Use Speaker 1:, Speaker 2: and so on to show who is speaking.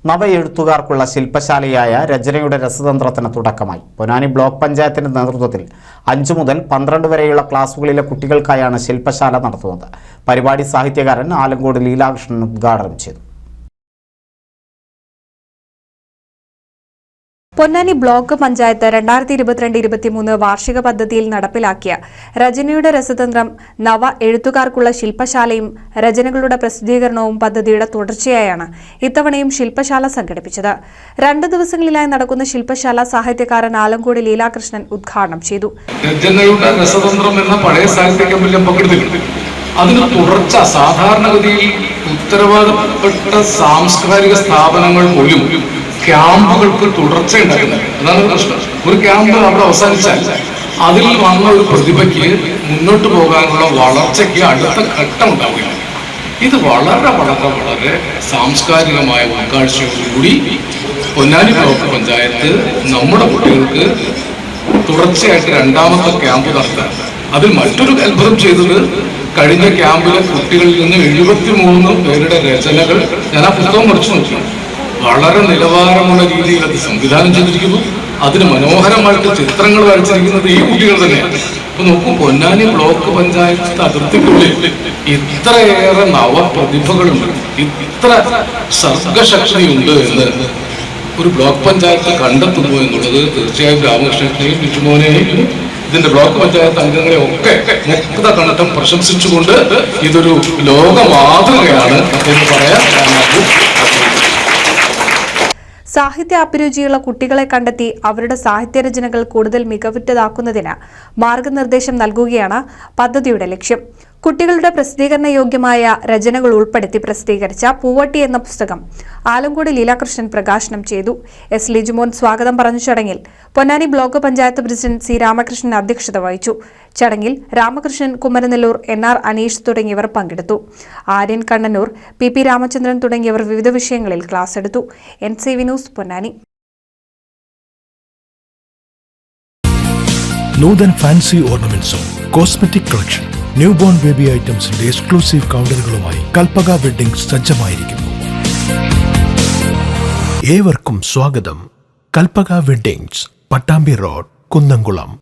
Speaker 1: നവ എഴുത്തുകാർക്കുള്ള ശില്പശാലയായ രചനയുടെ രസതന്ത്രത്തിന് തുടക്കമായി. പൊന്നാനി ബ്ലോക്ക് പഞ്ചായത്തിന്റെ നേതൃത്വത്തിൽ 5 മുതൽ 12 വരെയുള്ള ക്ലാസുകളിലെ കുട്ടികൾക്കായാണ് ശില്പശാല നടത്തുന്നത്. പരിപാടി സാഹിത്യകാരൻ ആലങ്കോട് ലീലാകൃഷ്ണൻ ഉദ്ഘാടനം ചെയ്തു.
Speaker 2: പൊന്നാനി ബ്ലോക്ക് പഞ്ചായത്ത് 2022-23 വാർഷിക പദ്ധതിയിൽ നടപ്പിലാക്കിയ രചനയുടെ രസതന്ത്രം നവ എഴുത്തുകാർക്കുള്ള ശില്പശാലയും രചനകളുടെ പ്രസിദ്ധീകരണവും പദ്ധതിയുടെ തുടർച്ചയായാണ് ഇത്തവണയും ശില്പശാല സംഘടിപ്പിച്ചത്. 2 ദിവസങ്ങളിലായി നടക്കുന്ന ശില്പശാല സാഹിത്യകാരൻ ആലങ്കോട് ലീലാകൃഷ്ണൻ ഉദ്ഘാടനം ചെയ്തു.
Speaker 3: രചനയുടെ രസതന്ത്രം എന്ന പഴയ സാഹിത്യ ക്യാമ്പിൽ പങ്കെടുത്തിട്ടുണ്ട്. അതിന് തുടർച്ച സാധാരണഗതിയിൽ ഉത്തരവാദപ്പെട്ട സാംസ്കാരിക സ്ഥാപനങ്ങൾ പോലും ക്യാമ്പുകൾക്ക് തുടർച്ച ഉണ്ടാക്കുന്നത്. അതാണ് പ്രശ്നം. ഒരു ക്യാമ്പ് അവിടെ അവസാനിച്ചാൽ അതിൽ വന്ന ഒരു പ്രതിഭയ്ക്ക് മുന്നോട്ട് പോകാനുള്ള വളർച്ചയ്ക്ക് അടുത്ത ഘട്ടം ഉണ്ടാവുകയാണ്. ഇത് വളരെ വളരെ വളരെ സാംസ്കാരികമായ ഉൾക്കാഴ്ചയോടുകൂടി പൊന്നാനി ബ്ലോക്ക് പഞ്ചായത്ത് നമ്മുടെ കുട്ടികൾക്ക് തുടർച്ചയായിട്ട് 2ാമത്തെ ക്യാമ്പ് നടത്താൻ. അതിൽ മറ്റൊരു അത്ഭുതം ചെയ്തത്, കഴിഞ്ഞ ക്യാമ്പിലെ കുട്ടികളിൽ നിന്ന് 73 പേരുടെ രചനകൾ ഞാൻ ആ പുസ്തകം മറിച്ചു നോക്കി. വളരെ നിലവാരമുള്ള രീതിയിൽ അത് സംവിധാനം ചെയ്തിരിക്കുന്നു. അതിന് മനോഹരമായിട്ട് ചിത്രങ്ങൾ വരച്ചിരിക്കുന്നത് ഈ കുട്ടികൾ തന്നെയാണ്. ഇപ്പൊ നോക്കൂ, പൊന്നാനി ബ്ലോക്ക് പഞ്ചായത്ത് അതിർത്തിക്കുള്ളിൽ ഇത്രയേറെ നവപ്രതിഭകളുണ്ട്, ഇത്ര സർഗശക്തിയുണ്ട് എന്ന് ഒരു ബ്ലോക്ക് പഞ്ചായത്ത് കണ്ടെത്തുന്നു എന്നുള്ളത് തീർച്ചയായും രാമകൃഷ്ണനെയും ബിജുമോനെയും ഇതിന്റെ ബ്ലോക്ക് പഞ്ചായത്ത് അംഗങ്ങളെ ഒക്കെ മുക്ത കണ്ടം പ്രശംസിച്ചുകൊണ്ട് ഇതൊരു ലോക മാതൃകയാണ് എന്ന് പറയാൻ
Speaker 2: സാഹിത്യ അഭിരുചിയുള്ള കുട്ടികളെ കണ്ടെത്തി അവരുടെ സാഹിത്യരചനകൾ കൂടുതൽ മികവുറ്റതാക്കുന്നതിന് മാർഗനിർദ്ദേശം നൽകുകയാണ് പദ്ധതിയുടെ ലക്ഷ്യം. കുട്ടികളുടെ പ്രസിദ്ധീകരണ യോഗ്യമായ രചനകൾ ഉൾപ്പെടുത്തി പ്രസിദ്ധീകരിച്ച പൂവട്ടി എന്ന പുസ്തകം ആലങ്കോട് ലീലാകൃഷ്ണൻ പ്രകാശനം ചെയ്തു. എസ് ലിജുമോൻ സ്വാഗതം പറഞ്ഞ ചടങ്ങിൽ Ponnani block panchayat president C Ramakrishnan അധ്യക്ഷത വഹിച്ചു. ചടങ്ങിൽ രാമകൃഷ്ണൻ, കുമരനെല്ലൂർ, NR അനീഷ് തുടങ്ങിയവർ പങ്കെടുത്തു. ആര്യൻ കണ്ണന്നൂർ, PP രാമചന്ദ്രൻ തുടങ്ങിയവർ വിവിധ വിഷയങ്ങളിൽ ക്ലാസ് എടുത്തു. NCV news, Ponnani.
Speaker 4: Nuthan fancy ഓർണമെന്റ്സും cosmetic collection, new born baby ഐറ്റംസിന്റെ എക്സ്ക്ലൂസീവ് കൗണ്ടറുകളുമായി കൽപ്പക വെഡ്ഡിംഗ് സജ്ജമായിരിക്കുന്നു. ഏവർക്കും സ്വാഗതം. Kalpaka weddings, Pattambi road, Kunnamkulam.